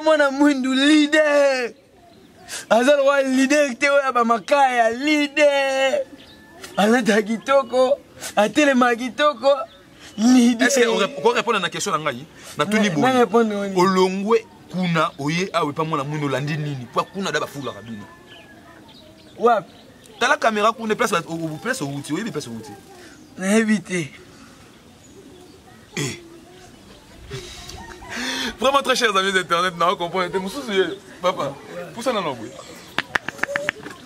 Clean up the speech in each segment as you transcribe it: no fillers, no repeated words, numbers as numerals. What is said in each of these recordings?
Mwana mwindu leader. Azal wa leader te wa ba makaya leader. Alata kitoko, atelema kitoko. Est-ce que on répond à la question nangai? Na tuni bo. Olongwe kuna oye awe pa mwana mwindu landi nini? Kwa kuna daba fula kabina. Wap. T'as la caméra qu'on est place au outil, oui, place au outil. Éviter. Vraiment très chers amis d'internet, non, comprenez, papa, pour ça non, oui.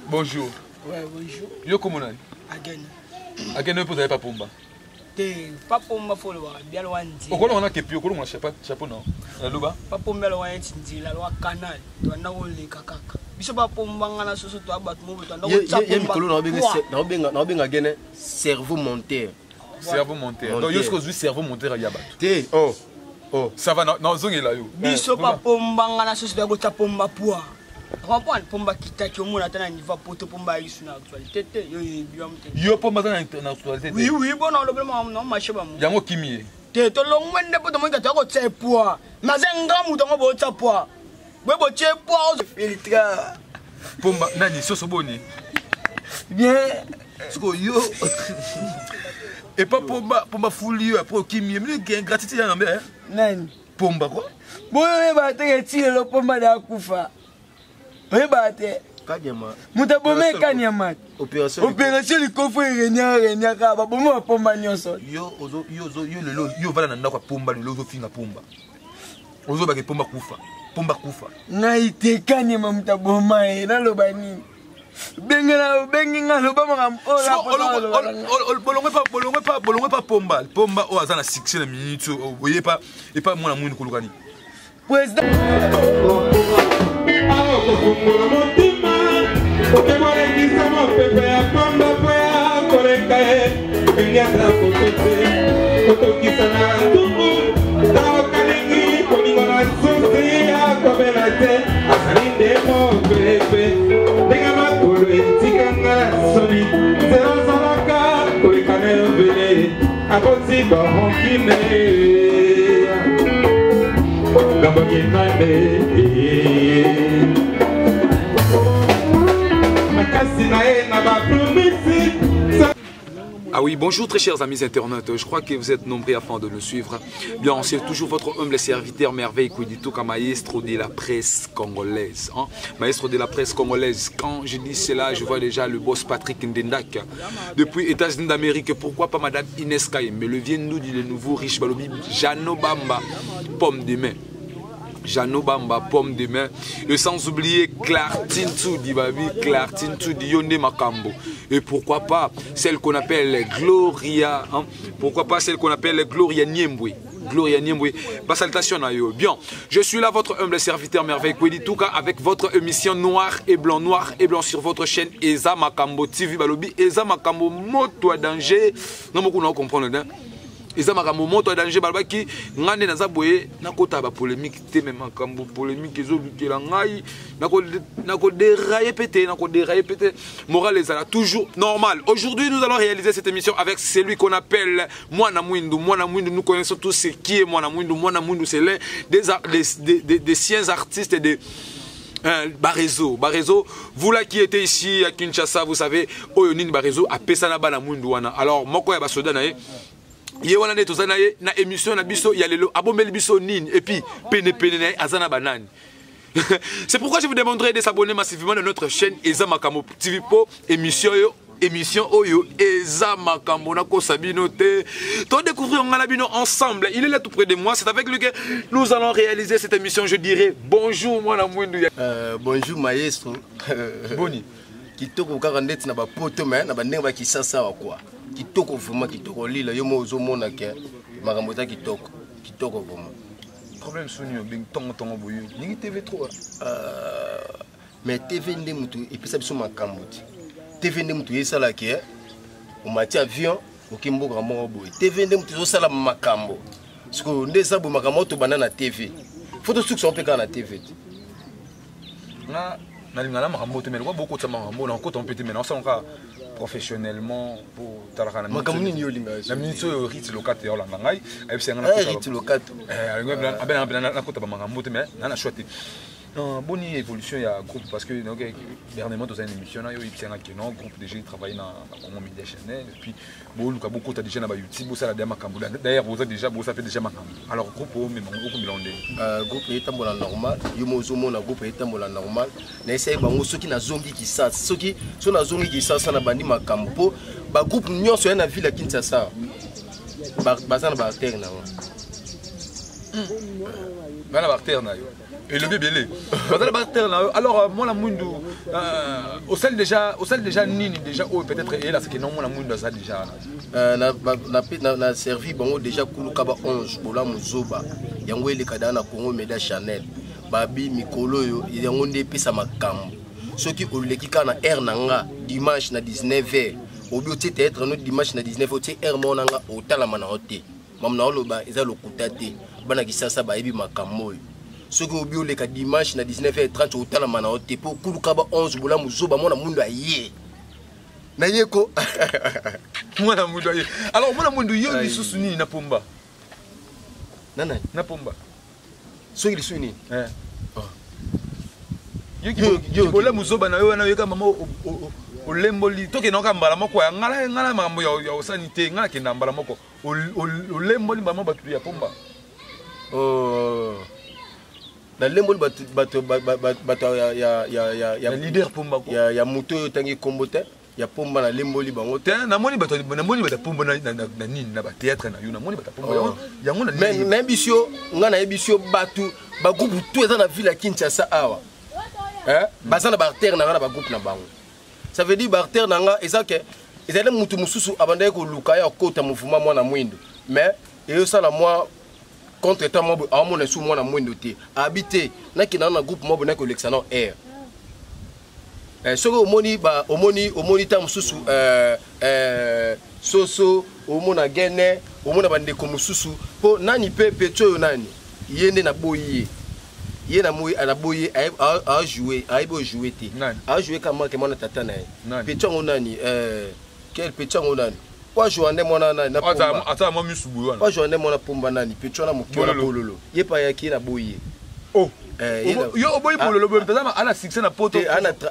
Bonjour. Ouais, bonjour. Yo comment on est? Again. Again, ne posez pas pomba. Te pas pomba faut le voir, bien loin dit. Pourquoi on a que puis on a chapeau non? La loba? Pas pomba loin dit la loi canal, tu as naolé kakaka. Biso pas pomba ngana soso to abat mo to na cha pomba. Na benga gene cerveau monteur. Cerveau monteur. Donc yo ce que cerveau monteur ya bat. Te oh, ça va non zongi là yo. Biso pas pomba ngana soso to agot pomba poa. Comprendre pomba kitaki omona tana niva poto pomba isu na actualité te yo biom te. Yo pomba na actualité. Oui oui bon non le problème non marché ba mo. Yango kimie. Te to longwende poto mo ngata ko tse poa. Mazenga mu to ngo bo tsa poa. Bebo tse poa o Filtra. Pomba nani soso boni. Bien. Siko yo. Et pas pomba fouli après kimie, mais gratitude na mbé. Nani? Pomba quoi? Boye bate tile lo pomba da kufa. Boye bate. Kanyama. Muta bome kanyama. Opération likofo renya ka ba bomo pomba nyonso. Yo lelo yo vala na ndako pomba lelo zo finga pomba. Ozo ba ke pomba kufa. Pomba kufa. Ngai te kanyama muta boma e na lo bani. Benga lo ba ngam bolongwe pas pomba. Pomba o azana 6 minutes voyez pas et pas moi na mwini kulukani. Président Ah oui, bonjour très chers amis internautes, je crois que vous êtes nombreux afin de nous suivre. Bien, c'est toujours votre humble serviteur merveille Kouiditouka, maestro de la presse congolaise. Hein? Maestro de la presse congolaise, quand je dis cela, je vois déjà le boss Patrick Ndendak. Depuis États-Unis d'Amérique, pourquoi pas Madame Inès Kaye, mais le vient-nous dit le nouveau riche Balobi, Jano Bamba, pomme de main. Jano Bamba, pomme de main. Et sans oublier Clartine Toudi, Babi, Clartine Toudi, Yonde Makambo. Et pourquoi pas celle qu'on appelle Gloria, hein? Pourquoi pas celle qu'on appelle Gloria Niembwe. Gloria Niembwe. Salutations à eux. Bien, je suis là, votre humble serviteur merveille Kouiditouka, avec votre émission Noir et Blanc sur votre chaîne Eza Makambo TV Balobi. Eza Makambo, moto à danger. Non, beaucoup n'ont comprendre. Eza makambo moto danger balbaki ngande naza boye nakota ba polémique te même makambo polémique ezolukela ngai nako dérailler pété moral les ala toujours normal. Aujourd'hui nous allons réaliser cette émission avec celui qu'on appelle Mwana Mwindu. Nous connaissons tous ce qui est Mwana Mwindu c'est l'un des siens artistes et des Barezo, vous là qui étiez ici à Kinshasa, vous savez Oyonin Barezo a pesana bana Mwindu wana. Alors moko ya basoda na Yewana ne tozana na émission na biso ya lelo abomeli biso nini et puis pene na azana banani. C'est pourquoi je vous demanderai de s'abonner massivement à notre chaîne Eza Makambo TV po émission oyo Eza Makambo na ko sabino te. To découvrir ngala bino ensemble. Il est là tout près de moi, c'est avec lui que nous allons réaliser cette émission. Je dirais bonjour moi na mwindu. Bonjour maestro. Boni. Kitoko kaka ndeti na ba poto mais na ba ndenge ba kisasa wa quoi. Kitoko vraiment kitoko lila yo mo zo mona ke makambo ta kitoko vraiment problème sonio bing tongo boyu ningi TV3 mais TV ndé mutu et puis ça biso makambo TV ndé mutu yesala ke o mati avion o kimbo grand boy TV ndé mutu zo sala makambo parce que ndé ça bo makambo to banana TV photo suk so peka na TV na nalingana makambo te mais quoi beaucoup de makambo na ko tomper mais on ka professionnellement pour talaka na makambo nini yo linga na minso rit locataire la ngai ay senga na rit locataire na ko taba makambo te mais na choisi bonne évolution ya groupe parce que donc dernièrement dans une émission là yo ipsanga que non groupe déjà travailler dans Congo Media Channel et puis bon luka beaucoup ta déjà na ba YouTube ça la dernière makambo d'ailleurs vous déjà ça fait déjà makambo alors groupe mais beaucoup milonde groupe est tambola normal yo mozo mona groupe est tambola normal na essaye bango soki na zongi ki sa soki so na zongi ki sa na bandi makambo po ba groupe nyonso na ville ya Kinshasa bazana ba terre na bana ba terre na yo et le bébé alors moi la mundo au sel déjà nini déjà peut-être et là c'est que non moi la mundo ça déjà na servi bango déjà kuluka ba 11 bola muzoba yango ele kada na Congo Media Channel babi mikolo yo yango nde pesa makambo soki oleki kana air nanga dimanche na 19h obi oti être no dimanche na 19h oti air monanga otala mana hote mamna oloba eza lokuta te bana kisasa ba ebi makambo ce que obi oleka dimanche na 19h30 otala mana hote po kuluka ba 11 bola muzoba mona mundo aye na yeko mwana mundo aye alors mwana mundo yo lisusu nini na pomba nana na pomba so ili suni yo bola muzoba na yo na yo kama olemboli toke na kambala moko ya ngala makambo ya osanité ngala ke ndambala moko olemboli mbala batu ya pomba na lemboli bato ya leader pomba ko ya moto tangi kombote ya pomba na lemboli bango te na moni bato pomba na nini na ba théâtre na yo na moni bato pomba yango na mais na bisio nga na bisio batu ba groupe tout eza na ville ya Kinshasa awa bazana ba terre na ba groupe na bango ça veut dire ba terre na nga ezake ezale mutu mususu abandai ko luka ya kota mouvement mwana mwindo mais eyo sala moi contre temps mobo a mona sous mwana mwindo te habité na kina na groupe mobo na ko lexana air soko omoni ta mususu soso omona gene omona bandeko mususu po nani pe pecho nani yende na boye ye na moyi ana boye a jouer te a jouer kama ke mona tata na pecho nani quel pecho nani kwa joande mona nani na pomba ata mo misubu wana kwa joande mona pomba nani pecho na mukiola bololo ye pa yaki na boye yo oboyi bololo bo mpeza ana succès na poto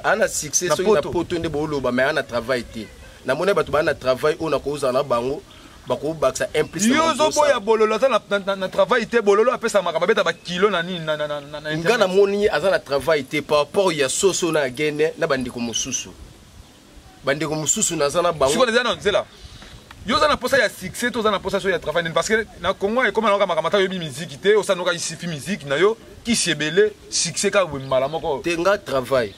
ana succès so na poto nde boloba mais ana travail te na mona bato bana travail ona ko uzana bango bako baksa implicite yo zo boya bololo za na travail te bololo apesa makamba beta ba kilo na nini na ngana moni azana travail te par rapport ya soso na gene na bandiko mususu na zana bango siko nzela nzela yo za na posa ya succès to za na posa so ya travail parce que na Congo et comme na makamata yo bi musique te o sa no ka isifi musique na yo ki sebele succès ka wembala moko te nga travail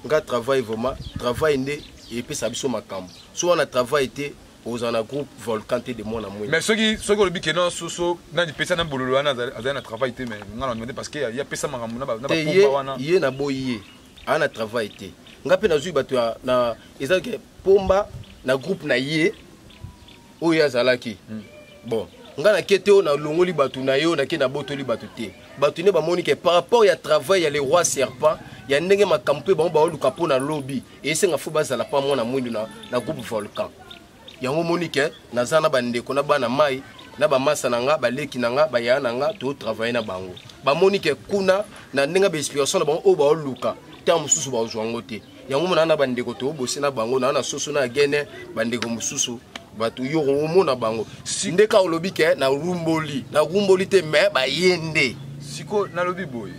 vraiment travail nde et puis ça biso makambo so on a travail te aux en groupe volcan de mon amour mais ceux qui le bique non soso na di pesa na bololo na na travail te mais ngana demander parce que il y a pesa makambo na ba pomba wana ye na boye ana travail te ngape na zui bato na ezalke pomba na groupe na ye oya zalaki bon ngana kete o na longoli bato na yo na ke na botoli bato te bato ne ba monique par rapport ya travail ya les rois serpents ya ndenge makampe ba luka po na lobby et senga fo bazala pa mona mwindu na groupe volcan yango monique nazana bandeko na bana mai na ba masa nanga baleki nanga ba ya nanga to travailler na bango ba monique kuna na ndenge ba inspiration na bango o ba luka ta mususu ba ozwango te yango mona na bandeko to bosi na bango na soso na gene bandeko mususu batu yo mona bango ndeka olobi ke na rumboli te me ba yende siko na lobi boy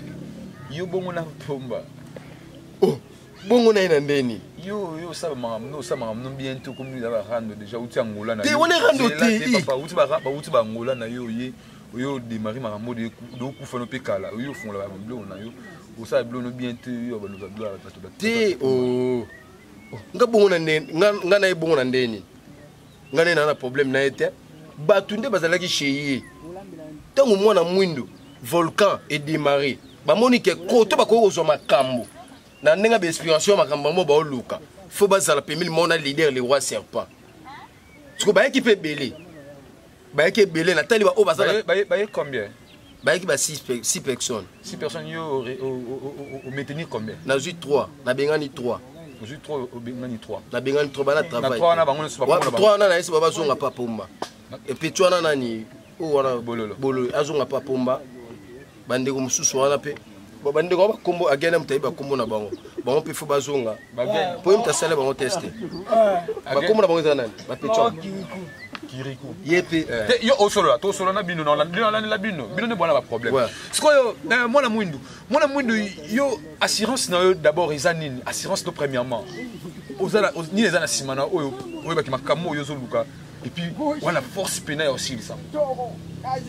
yo bongo na pomba bongo na ina ndeni yo ça m'a bien tout comme il a rando déjà outi angola na te on est rando te papa outi ba angola na yo démarrer ma mode do ku fa no pekala yo fon la blo na yo o ça blo no bien te yo ba no blo te nga bongo na ndeni nga na bongo na ndeni nga na problème na été batu nde bazalaki cheye tango mwana mwindo volcan et démarrer ba monique ko to ba ko zo makambo na ndenge ba inspiration makambo mo ba oluka faut bazala pemili mona leader les rois serpents parce que ba équipe belé na tali ba o bazala ba combien bayaki ba 6 personnes. 6 personnes yo au maintenir combien? Na 3, na bengani 3. Aujourd'hui 3 au bengani 3. Na bengani 3 bana travail. 3 na bango so ba. 3 na esi baba zonga pa pomba. Et puis tu wana nani o wana bololo azonga pa pomba. Bande ko mususu wana pe. Bande ko ba kombo agena mutayi ba kombo na bango. Bango pe fo bazonga. Po mta sala bango tester. Ba kombo na bango zana nani? Ba pecho. Kirikou. Yepe. Yo au solo là, to solo na bino na la bino. Bino ne bona ba problème. Ce que yo moi na mwindu yo assurance na yo d'abord ezanini, assurance to premièrement. Ozala ni les ana simana oyo ba ki makamo yo zo luka. Et puis voilà force pénale aussi ça.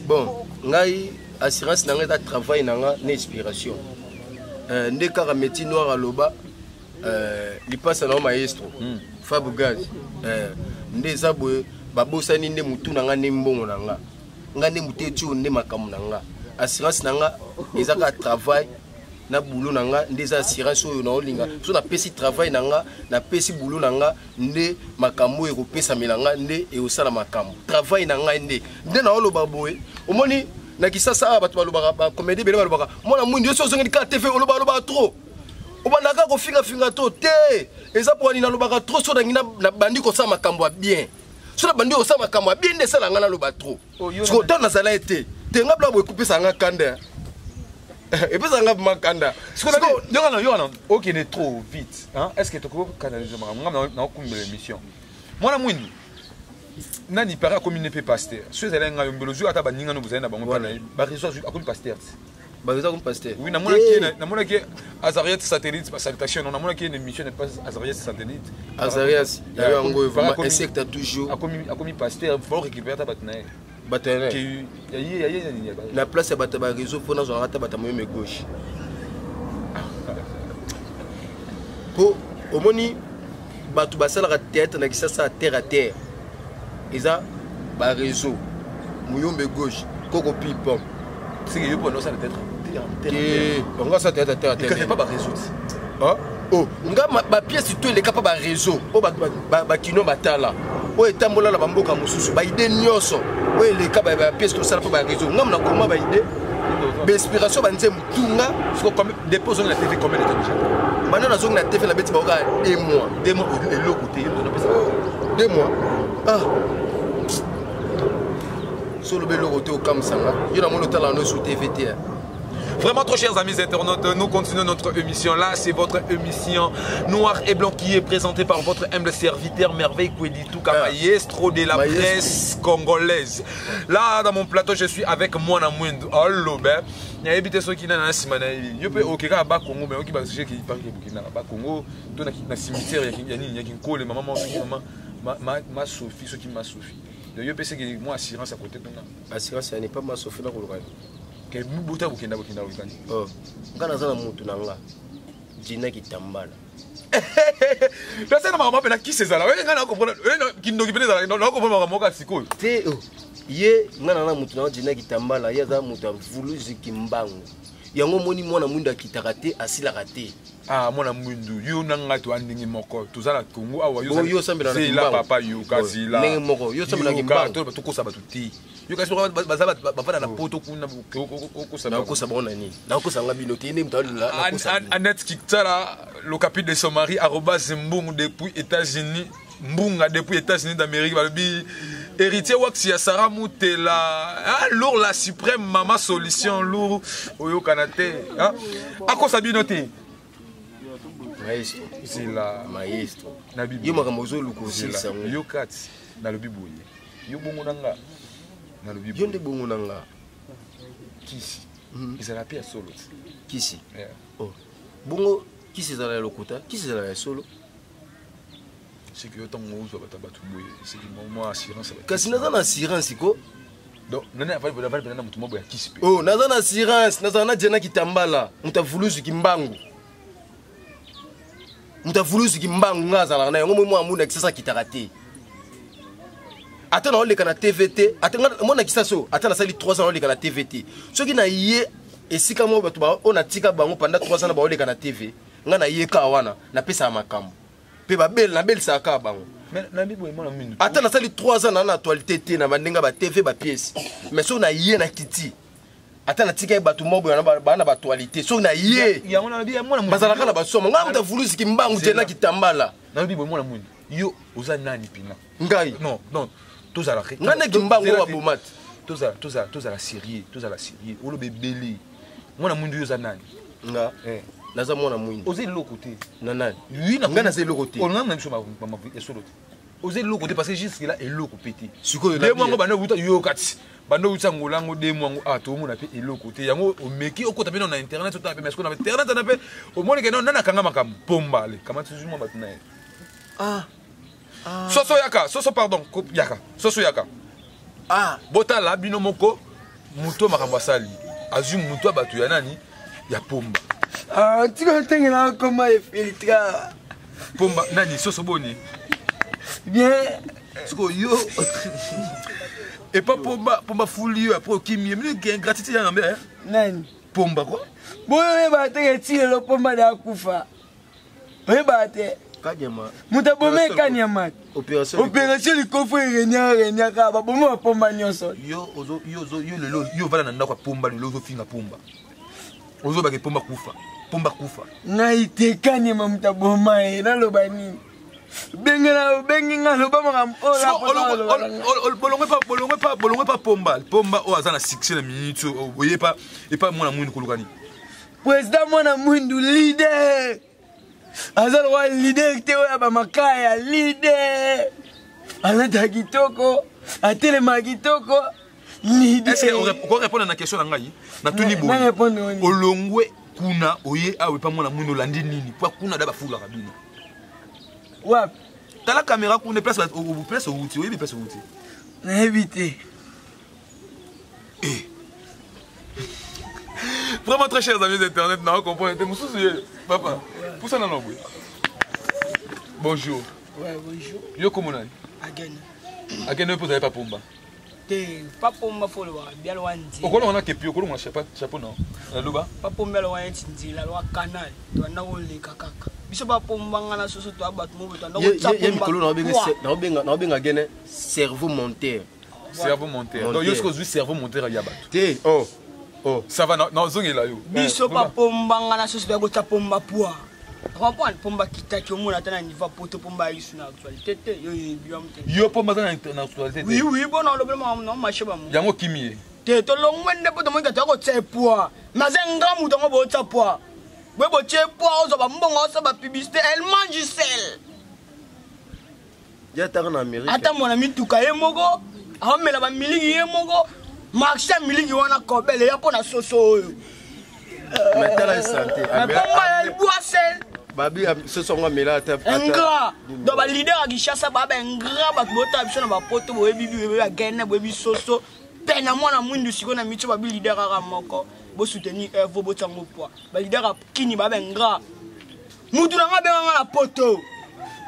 Bon, ngai assurance na nga travail na nga na inspiration. Ndeka ka métier noir à loba li passe na maestro. Fabu Gaz. Ndeza boye babosani nde mutu na nga ne mbongo na nga. Nga ne mutetu nde makamu na nga. Assurance na nga ezaka travail na boulot na nga ndeza assurance oyo na olinga. So na pesi travail na nga, na pesi boulot na nga nde makamu e kopesa melanga nde e osala makamu. Travail na nga nde na oloba boye. Omoni na kisasa bato balobaka ba comédie bele balobaka. Mona mwindi yo so zongi ka TV oloba trop. Obanaka ko finga to te. Eza po ni na lobaka trop so na ngina na bandi ko sa makambo bien. So na bandi ko sa makambo bien de sala ngana loba trop. Parce que dans sala été, te ngabla bo couper sa ngakanda. Et puis ça ngab makanda. Ce qu'on a yo OK est trop vite, hein? Est-ce que tu peux canaliser na kumbe l'émission? Moi na mwindi. Nani para comme ne peut pasteur. Ceux là nga yombelo zo ata baninga no buzana bango pana. Ba réseau comme pasteur. Bah ça comme pasteur. Oui, na mona ki Azarias satellite salutation, na mona ki une émission n'est pas Azarias satellite. Azarias, ya yango vraiment insecte toujours. A commis pasteur, faut récupérer ta batnae. Batnae. Qui la place ya bata ba réseau pour na zo rata bata moyeme gauche. Po omoni batu basala ka tête na kisasa terre à terre. Eza ba réseau moyombe gauche koko pipom. C'est que yo pour nous ça peut-être on va ça terre à terre. Il pas ba réseau. Hein? Oh, nga ba pièce tout les capable ba réseau. Oh ba kino batala. Oh etambola la bamboka mususu ba idée nyoso. Oh les capable ba pièce tout ça pas ba réseau. Nga na comment ba idée? Ba inspiration ba nzem tunga, faut comme dépose la TV combien de temps déjà? Maintenant na zone na TV la bête ba oka 2 mois. 2 mois et l'autre côté, on appelle ça 2 mois. Ah. Solo belo côté au Kamsanga. Il y a mon hôtel en sous TVT. Vraiment trop chers amis internautes, nous continuons notre émission là, c'est votre émission Noir et Blanc qui est présentée par votre humble serviteur Merveille Koueditou maestro de la presse congolaise. Là dans mon plateau je suis avec Mwana Mwindu. Allo ben, il y a évité ceux qui n'ont pas simana. Yo peut OK ka ba Congo mais OK ba sujet qui parle Burkina ba Congo, to na cimetière il y a qui colle maman ma Sophie ceux qui ma Sophie. Yo peut c'est que moi assurance à côté de moi. Assurance n'est pas ma Sophie là ko Mubuta bukenda bukani. Oh, ngana zana mutu nanga. Jina kitambala. La sana mama pena qui c'est ça là? Ngana ko prendre qui ndo kipene ça non ko prendre moka sikoyo. Te oh. Ye ngana na mutu nanga jina kitambala ya za mutu avuluzi kimbango. Yango moni mwana mwindu akitakate asila kate. Ah mwana mwindu yo nanga to andingi moko tozala Congo awa yo sambela na kimbango. Papa yo kasila. Ndenge moko yo sambela na kimbango. To ko saba tuti. Yo kasi bazaba bafana na poto kuna ko saba ona ni. Na ko sanga bino te ne mutali la ko saba. Annette Kiktara le capitaine de son mari @mbung depuis États-Unis. Mbunga depuis États-Unis d'Amérique balobi héritier waxi ya Sarah Mutela lourd la suprême maman solution lourd oyo kanate hein ako sabinote maestro c'est la maestro na bibi yo makambo zo luko sisa yo kati na lobi boye yo bongo nanga na lobi yo nde bongo nanga kisi ezala pia solo kisi oh bongo kisi ezala lokota kisi ezala solo. C'est que autant moi je vais t'abattre boy c'est que moi assurance kasi naza na assurance ko donc nana va na mutu mobo ya kisi pe oh naza na assurance naza na jena kitambala mutavuluzu kimbangu ngaza la na yango mo amuna kisasa kitakate ata na oleka na TVT ata mona kisaso ata na sali 3 ans oleka na TVT soki na ye esika mo bato ba ona tika bango pendant 3 ans na ba oleka na TV nga na ye ka wana na pesa makambo. Pe ba belle na belle saka bango. Mais na bibo emona mindu. Ata na sali 3 ans na actualité te na bandenga ba TV ba pièce. Mais so na yé na kiti. ata natika bato mobo bana batualité so na ye yango na bi mwana bazalaka na basoma nga muta vulusi kimbangu tena kitambala na bi mwana mwini yo oza nani pina ngai non tozalaka ngana kimbangu wa bomat tozala sérieux olo bebeli mwana mwini yo za nani nga naza mwana mwini oze loko te na nani oui na ngana ze loko te on a même chose ma esolo oze loko te parce que jusque là eloko pété sikoyo na mwango bana buta yo kati bando uta ngolango de mwango to mona pe eloko te yango omeki okota pe na internet to pe mais qu'on avait internet na pe au moins que non na kanga makam pombale kama toujours mo batuna soso pardon yaka soso yaka bota la bino moko muto makambo asali azum muto abatu ya nani ya pomba tika tengela koma filtra pomba nani soso boni bien siko yo et pas pomba fuli yo après kimi mais gain gratitude ya ngambia nani pomba quoi boye bateke tile lo pomba da kufa we bate kanyama mutabome kanyama opération likofo renya ka ba bomo pomba nyonso yo lelo yo vala na ndako pomba lelo zo finga pomba ozo ba ke pomba kufa ngai te kanyama mutaboma na loba nini benga loba makam bolongwe pa pomba o azana succès na minute oye pas et pas mwana mwindu kulukani président mwana mwindu leader azalo wa leader te oya ba makaya leader alata kitoko atelema kitoko leader. Est-ce que on répond à la question na ngai na tuni bo olongwe kuna oye awe pa mwana mwindu landi nini kwa kuna da ba fula kabino wap t'as la caméra qu'on place au place au outil oui place au outil na éviter vraiment très chers amis internet na comprendre te mususu papa pour ça non bonjour ouais bonjour yo comment on again ne posez pas pomba te pas pomba faut le voir bien loin dit okolo on a kepi okolo on chapeau non la loba pas pomba loin dit la loi canal to na ole kakaka biso ba pomba ngana soso to abatu mo to na ko tsapomba na benga gene cerveau monteur donc yo ce cerveau monteur ya bato te ça va non zongela yo biso ba pomba ngana soso to ko tsapomba poa comprendre pomba kitaki omona tana niveau poto pomba isu na actualité te yo pomba na actualité oui bon on le non marché ba mo yango kimie te to longwende poto mo ngata ko tsepoa mazenga muto ngo bo tsapoa bwebo tsepoa ozo ba mbongo ozo ba publicité elle mange sel ya tara na Amérique ata mona mituka ye moko amela ba miliki ye moko marché miliki wana kobele ya pona soso oyo metala santé pomba ya bois sel babi ce sont mela ta ingrat do ba leader a gishasa ba ingrat ba bota biso na ba poto bo bibi ba gene bo bisoso pena mwana mwindu siko na micho ba leader ka moko bo soutenir evo bo tango poa ba leader a kini ba ingrat mutu na ngabe ngala poto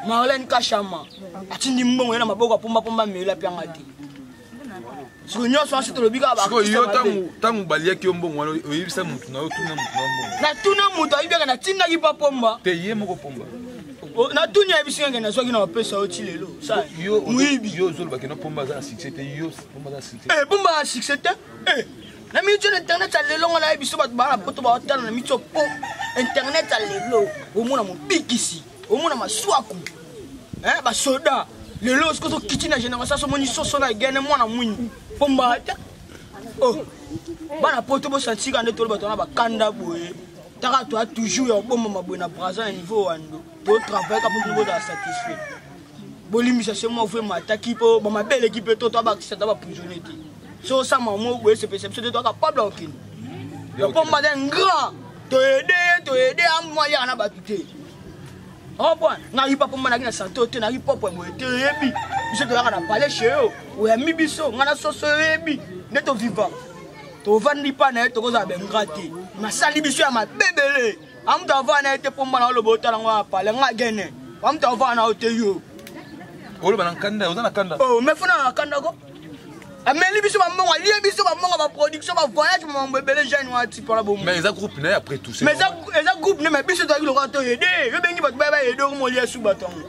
Marlène Kachama atindi mbongo na maboko pomba mela pe ngati siko nyoso asito lobika ba siko yo tangu balia ki mbongo wana oyibisa mutu na yo tuna mbongo na tuna mutu ayibeka na tinga ki pa pomba te ye moko pomba na tunya bisinga na soki na pesa oti lelo sa yo muibi yo zolo bakena pomba za succès te yo pomba za succès pomba succès te na mi tu internet a lelo ngala biso bat ba poto ba otana na mi to po internet a lelo omona mo bikisi omona maswaku ba soda lelo sko to kitchen génération so moni soso na gene mwana mwini pomba ta bana poto bo sentir ande to ba tona ba kanda boye taka to a toujours ya bomba mabwe na braza niveau wando to travail ka pour nous da satisfait bolimisa se mo fait mataki po ba mabele équipe to ba kisa ba prisonnier ti so ça maman boye se perception de to capable aucune ya pomba d'un grand to aider am moyen na ba tuté bon na hipa pomba na kina santo te na hipa po mo te yebi biso to na parler chez eux o ya mibiso ngana soso yebi neto vivant to vandi pa na to ko za ben graté ma sali biso ya mabebele am to va na ete pomba na lobo tala ngwa pale nga gene am to va na ote yo olo bana kanda ozana kanda me funa na kanda ko ameli biso ba mbongo lié biso ba mbongo ba production ba voyage mo mbebele jeune wa ti pour la bombe mais ça groupe na après tout mais ça groupe ne mais biso to ki lo ka to yede yo bengi ba ba yede ko mo lié su batongo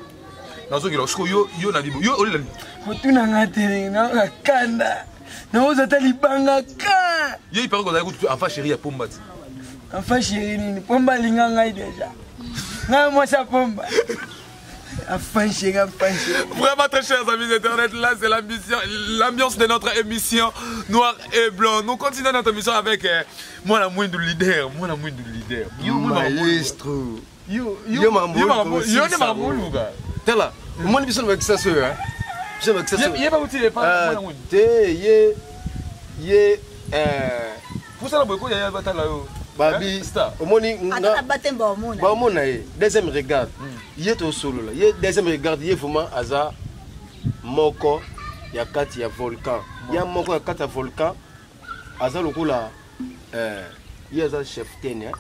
nazo ki lo sko yo na libo yo oli la mutuna ngatele na kanda na oza talibanga ka Yo il paraît qu'on a écouté enfant chéri ya pomba. Enfant chéri nini pomba linga ngai déjà. Ngai moi ça pomba. Enfant chéri. Vraiment très chers amis internet, là c'est l'ambiance de notre émission Noir et Blanc. Nous continuons notre émission avec moi la moindre leader, Yo maestro. Yo mamou gars. Tela, moi ni biso avec ça so hein. Je avec ça so. Yé pas utile pas moi ye pour ça la boyko ya batala yo. Babi, omoni nga batemba omona. Ba omona ye deuxième regard. Ye to solo là. Ye deuxième regard ye vraiment aza moko ya kati ya volcan. Ya moko ya kati ya volcan. Aza lokola ye aza chef ten hein.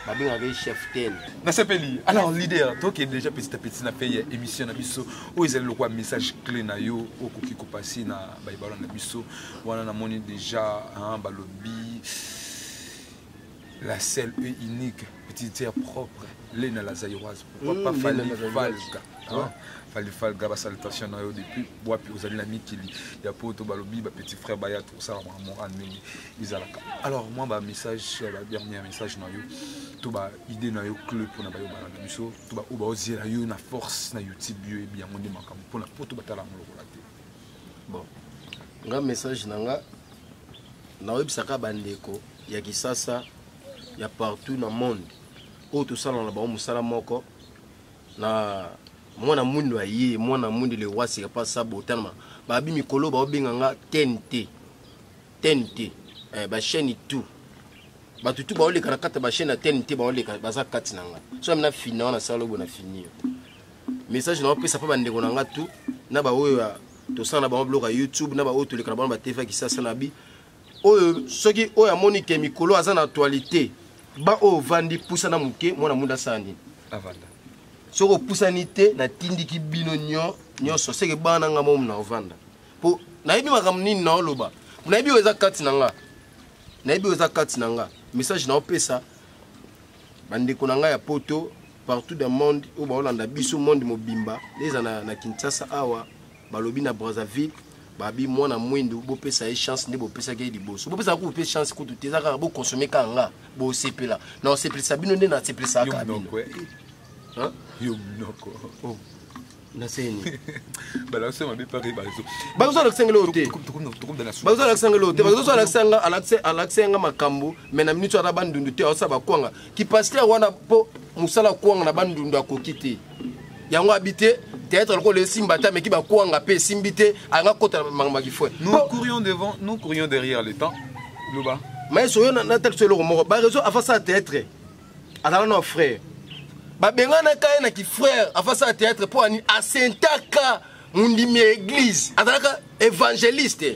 Babi ngave chef ten. Na sepeli. Alors leader, toi qui est déjà petit à petit na fait émission na biso, o ezali lokwa message clé na yo okoki ko passer na baibalo na biso. Wana na moni déjà hein balobi la seule et unique petite terre propre, l'Ena la Zaïroise. Pourquoi pas Fali Falga? Fali Falga, bah salutation depuis. Bois puis aux amis qui il y a pour Balobi, petit frère Bayat, tout ça, mon ami, Isalaka. Alors moi, bah message, la dernier message na yo, tout bah idée na yo club pour na bayo balana biso, tout bah oba oser na yo na force na YouTube et bien mon makam pour na poto batala mo lokolate. Bon, nga message nanga na websaka bandeko ya kisasa. Il y a partout dans le monde. Où tout ça, on a musala moko. Na mwana mundu aye, mwana mundu le roi c'est pas ça botalement. Babi mikolo ba binganga TNT. TNT. Ba chaîne tout. Ba tout ba ole karakata ba chaîne TNT ba ole ba za kati nanga. So na fini na salo bona fini. Message na pesa pa bande konanga tout. Na ba oyo to ça na ba blog YouTube na ba oyo to le karabana ba TV ki ça na bi. Oyo soki oyo amoni ke mikolo aza na actualité. Ba o vandi poussa na muke mwana munda sandi avanda soko poussa nite na tindiki bino nyonso seke bana nga mo na ovanda po na yebi makam nini na oloba na yebi weza kati nanga message na opesa bandeko na nga ya poto partout dans le monde o ba olanda biso monde mobimba leza na Kinshasa awa balobi na Brazzaville babi mwana mwindu bo pesa e chance ne bo pesa ke liboso bo pesa ko pe chance ko tuteza ka bo consommer kanga bo sepela na sepela sabino ne na sepela sa ka bino hein yo noko oh na seni bala sema be pare balizo bazo la sengelo te bazo la sengelo te bazo la senga alaksenga makambo mais na minute ara bandundu te osaba kwanga ki pasteur wana po musala kwanga na bandundu akokite yango habité peut-être le simbata mais qui va kwanga pe simbité anga kota mangma ki foi nous courions devant nous courions derrière le temps loba mais soyo na tel solo mo ba réseau avant ça théâtre ala nos frères ba bengana ka na ki frère avant ça théâtre pour ani asentaka mundimi église ataka évangéliste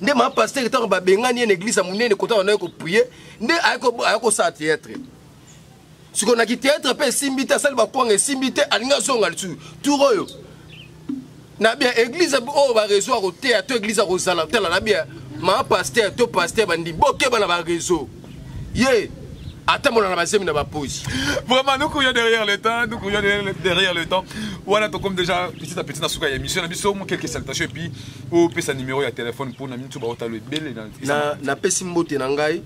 nde ma pasteur tant ba bengani en église munene kota on ko prier nde ayako ça théâtre. Si on a quitté théâtre, pe simbité, ça va quoi, simbité, alinga zonga dessus. Tout royo. Na bien église oh ba réseau au théâtre, église au sala, tel na bien. Ma pasteur, to pasteur bandi, boké ba na ba réseau. Yé. Attends mon na ba semi na ba pause. Vraiment nous courions derrière le temps, Voilà to comme déjà petit à petit na suka émission na biso quelques salutations et puis au pesa numéro ya téléphone pour na mintu ba otalo ebele na pesi mbote na ngai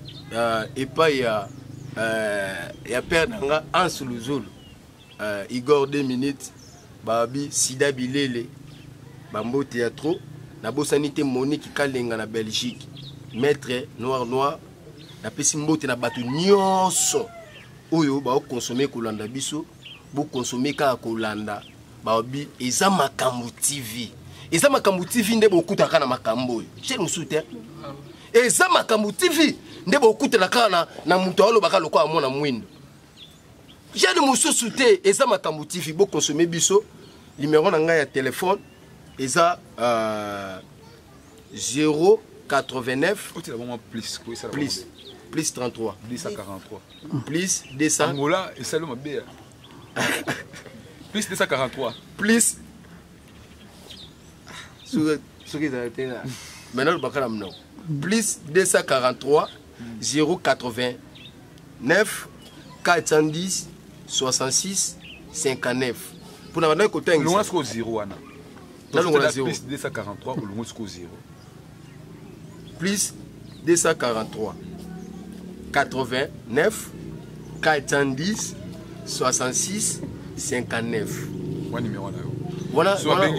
et pas ya père nanga Ans Luzulu Igor 2 minutes babi Sida Bilele Bambo Théâtre na bosanité Monique Kalenga na Belgique maître noir na pesi mbote na bato nyonso oyo ba consommer kolanda biso bo consommer ka kolanda babi eza makambo TV nde bokutaka na makambo chez musute eza makambo TV nde bokutela kana na muto alobaka lokwa mona mwindo jeune mususu te eza makambo TV bo consommer biso numéro na nga ya téléphone eza 089 plus 33 10 à 43 plus 200 Angola et Saloma Béa plus 243 plus maintenant le bakala mno plus 243 089 410 66 59 pour na bana côté loin jusqu'au 0 wana plus 243 au loin jusqu'au 0 plus 243 89 410 66 59. Quoi numéro là? Voilà. Voilà.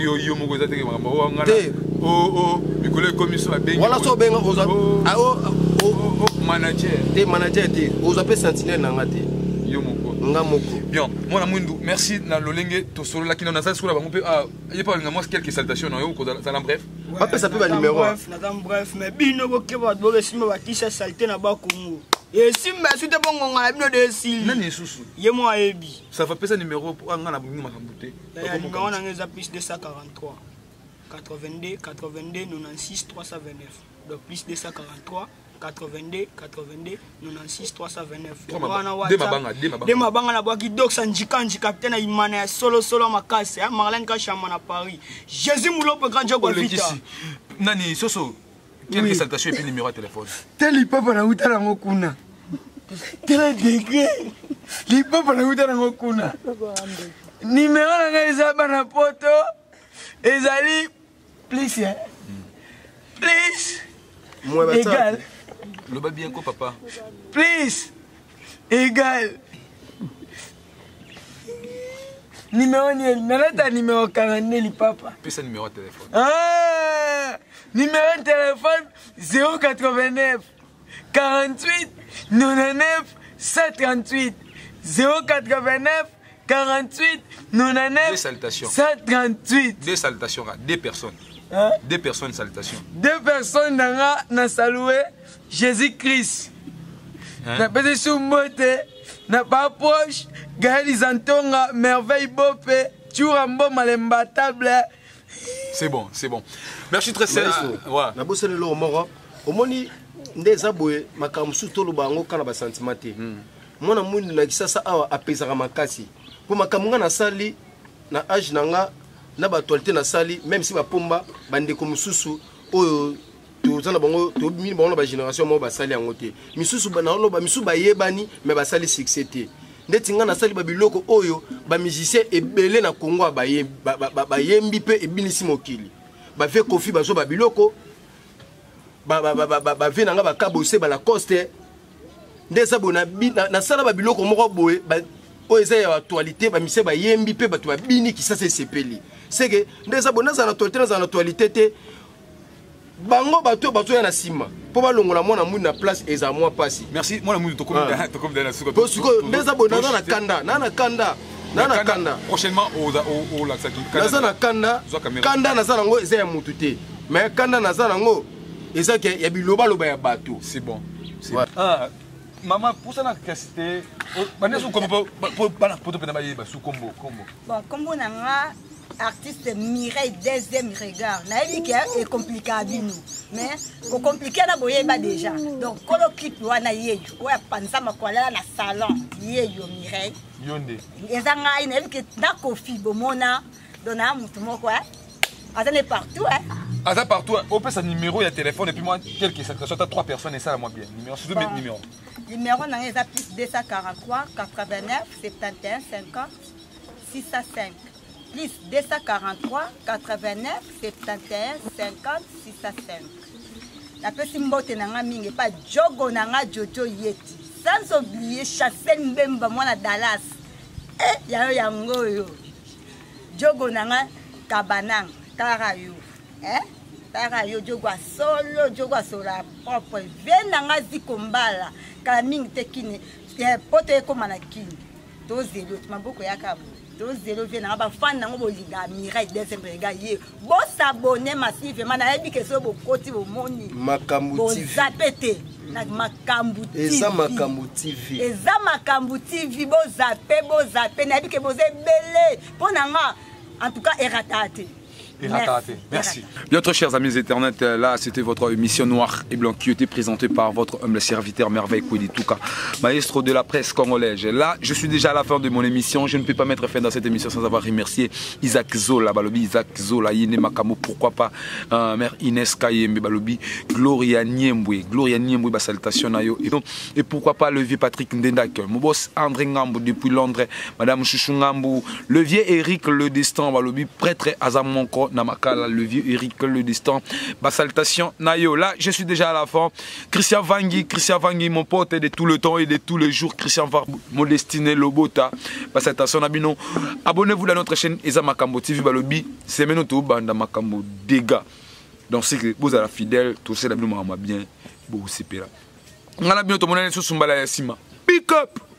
Manager. T'es manager, vous appelez sentinelle Nangate. Bien, moi Namundou, merci na lolenge to solo la kino na ça solo ba ngopé ah y pas ngamos quelques salutations na yo ko ça la bref. Pas ça peut ba numéro. Bref, mais bino boke ba do resima ba tisa salté na ba Congo. Et si mais sute bongo ngala bino de sil. Nani susu. Ye moi ebi. Ça va pesa numéro pour ngana bungi makambute. Numéro na ngeza plus 243 82 82 96 329. Donc plus 243 82 82 96 329. Dema banga na bwaki doxa njikanji capitaine imana ya solo makase ya Marlène Kachama na Paris. Jésus Moulope grand jogo vita. Nani soso. Quelle saltation et puis numéro de téléphone. Tel papa na utala ngokuna. Tel degré. Li papa na utala ngokuna. Numéro na ngeza bana poto. Ezali please. Please. Égal. Le bien quoi papa? Please. Égal. Numéro ni nalata numéro 49 li papa. Puis c'est numéro de téléphone. Ah! Numéro de téléphone 089 48 99 138 089 48 99 138. Deux salutations, deux personnes. Hein? Deux personnes salutations. Deux personnes na salué Jésus-Christ. Hein? Na pese sumbote na pas proche Gaël Zantonga merveille bopé Turambo malemba table. C'est bon, c'est bon. Merci très sérieux. Ouais. Na bossé le moro. Omoni ndeza boye makamsu tolo bango kana ba sentimate. Mona mundi na kisasa awa apezaka makasi. Po makamunga na sali na age nanga na ba actualité na sali même si ba pomba bande ko mususu oyo tozana bango to mi bango ba génération mo ba sali yango te. Misusu ba na loba misu ba yebani mais ba sali succès te. Ndeti nga na sali ba biloko oyo ba musicien ebele na Congo ba yembi pe ebinisi mokili. Ba fait kofi ba zo ba biloko ba ve nanga ba kabose ba la coste ndeza bona na sala ba biloko moko boye ba oeza ya actualité ba mise ba yembi pe bato ba bini ki ça c'est sepeli c'est que ndeza bona za na actualité te bango bato ya na sima po ba longola mona muni na place eza moi pasi. Merci moi la muni to comme dans suka to suko ndeza bona na kanda prochainement au Laksaki na na kanda na za ngo eza ya mutu te mais kanda na za ngo eza ke ya biloba loba ya bato. C'est bon. Ah maman pour ça na casté bana sou combo pour bana poto pena ba yeba sou combo. Bon combo nanga artiste Mireille deuxième regard na dit que est compliqué à nous mais ko compliqué na boyeba déjà donc kolo clip wana yeyo ouais panza makwala na salon yeyo Mireille yonde ezanga ina que na kofi bomona dona mutu moko attendez partout Aza partout, on peut sa numéro, il y a téléphone et puis moi, quelques salutations, tu as 3 personnes et ça, moi bien. Numéro, c'est deux numéros. Numéro, on a plus 243 89 71 50 605. Plus 243 89 71 50 605. La petite mbote n'a mingi pas Jogo n'a Jojo Yeti. Sans oublier Chassel Mbemba, moi, à Dallas. Eh, yango yo. Jogo n'a Kabanang, Karayo. Tara yo jogwa solo la propre venanga zikombala kala mingi tekine poto ekomana kini to zelo maboko yakabo to zelo venanga ba fan nango bolinga Mireille deuxième regard ye bo s'abonner massivement na yebi ke so bo koti bo moni Makambu TV zapete na Makambu TV eza Makambu TV bo zape na yebi ke bo zebele ponanga en tout cas eratate. Merci. Bien, très chers amis Internet, là c'était votre émission Noir et Blanc qui était présentée par votre humble serviteur Merveille Kouiditouka, maestro de la presse congolaise. Là, je suis déjà à la fin de mon émission. Je ne peux pas mettre fin dans cette émission sans avoir remercié Isaac Zola, Balobi, Isaac Zola, Yene Makamo, pourquoi pas Mère Inès Kayembe, Balobi, Gloria Niembwe, salutation Nayo, et pourquoi pas le vieux Patrick Ndendak, mon boss André Ngambou depuis Londres, Madame Chouchou Ngambou, le vieux Eric Le Destin, Balobi, prêtre Azamonko. Namakala, le vieux Eric, le distant. Bah, salutations, Nayo. Là, je suis déjà à la fin. Christian Vangui, mon pote de tout le temps et de tous les jours. Christian Vangui, mon destiné, Lobota. Bah, salutations, Nabino. Abonnez-vous à notre chaîne Eza Makambo TV Balobi. C'est maintenant tout, Banda Makambo, dégâts. Donc, c'est que vous êtes fidèle, tout ça, bien, vous c'est là. On a bien tout le monde sur Sumbala Yassima. Pick up!